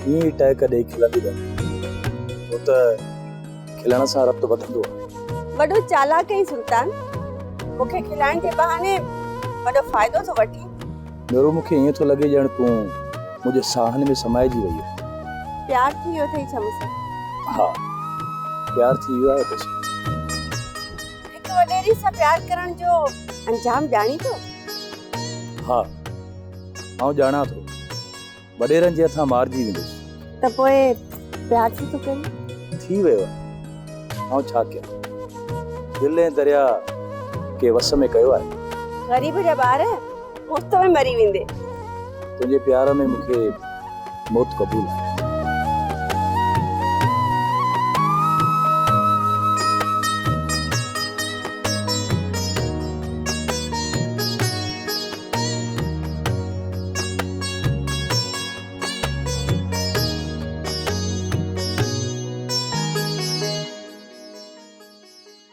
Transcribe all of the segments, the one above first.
ईअं ई टहक ॾेई खिलंदी रहे छो त खिलण सां रब्त वधंदो आहे। वॾो चालाक ई सुल्तान मूंखे खिलाइण जे बहाने वॾो फ़ाइदो थो वठी। ॿियो मूंखे ईअं थो लॻे ॼण तूं मुंहिंजे साहनि में समाइजी वई आहे। प्यार थी वियो अथई छा मूंसां? हा, प्यार थी वियो आहे बस। हिकु वॾेरी सां प्यार करण जो अंजाम ॼाणी थो? हा, आउं ॼाणा थो। वॾेरनि जे हथां मारिजी वेंदुसि। त पोइ प्यार थी थो करे? थी वियो आहे। आउं छा कयां? दिलि ऐं दरिया के वस में कयो आहे। ग़रीब जा ॿार मुफ़्त में मरी वेंदे। तुंहिंजे प्यार में मूंखे मौत क़बूल आहे।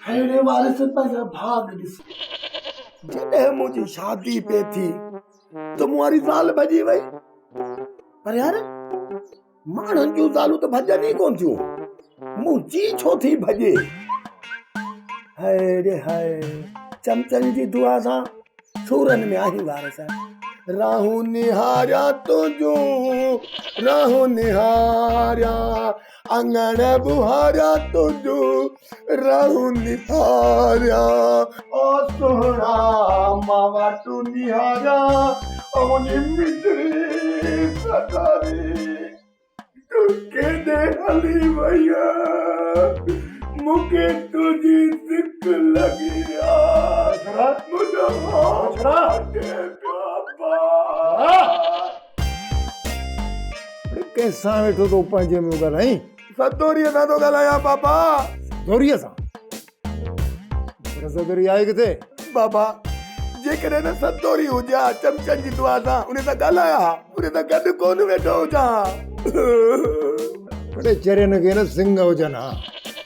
हेड़े वारिस पंहिंजा भाग ॾिस। जॾहिं मुंहिंजी शादी पे थी त मुआरी ज़ाल भॼी वई। पर यार माण्हुनि जूं ज़ालूं त भॼनि ई कोन थियूं, मुंहिंजी छो थी भॼे? हाय हाय, चमचनि जी दुआ सां सूरनि में आही वारिस। राहू निहारिया तुझो, राहू निहारिया अंगण बुहारिया तुझो, राहू निहारिया ओ सोहरा मावा तू निहारिया ओ मुझे मिठड़ी सतारी तू केदे हली भैया मुझे तुझी सिक लगी रात मुझे कैसा वेठो तो पंहिंजे में ॻाल्हाई? सतोरीअ सां थो ॻाल्हायां बाबा। सतोरीअ सां? पर सतोरी आहे किथे? बाबा जेकॾहिं न सतोरी हुजा चमचनि जी दुआ सां उन सां ॻाल्हाया, उन सां गॾु कोन वेठो हुजां। बड़े चरियनि खे न सिंग हुजनि हा,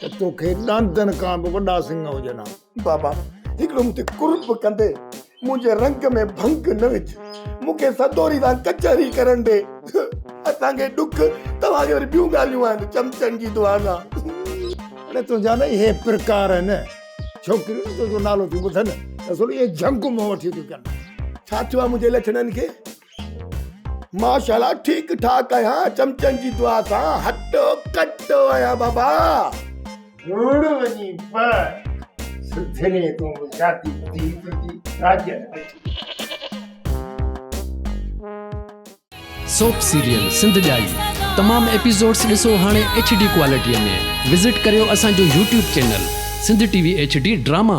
त तोखे ॾांदनि खां बि वॾा सिंग हुजनि हा। बाबा हिकिड़ो मूंखे कुर्ब कंदे मुंहिंजे रंग में भंग न विझ, मूंखे सतोरी सां कचहरी करण ॾे। असांखे ॾुख तव्हांखे वरी ॿियूं ॻाल्हियूं आहिनि चमचनि जी दुआ सां। अरे तुंहिंजा न इहे प्रकार आहिनि, छोकिरियूं तुंहिंजो नालो थियूं ॿुधनि त थोरी इहे झंकू मां वठी थियूं कनि। छा थियो आहे मुंहिंजे लछणनि खे? माशाल्लाह ठीकु ठाक आहियां, चमचनि जी दुआ सां हटो कटो आहियां बाबा। धूड़ वञी पर सुथरे तूं जाती थी तुंहिंजी राजन। सोप सीरियल सिंध ॼाई तमाम एपिसोड्स ॾिसो हाणे HD क्वालिटीअ में। विज़िट करियो असांजो YouTube channel Sindh TV HD drama.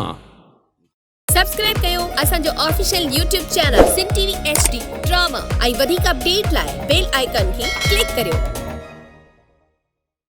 Subscribe कयो असांजो official YouTube channel Sindh TV HD drama ऐं वधीक अपडेट लाइ बेल आइकन खे क्लिक करियो।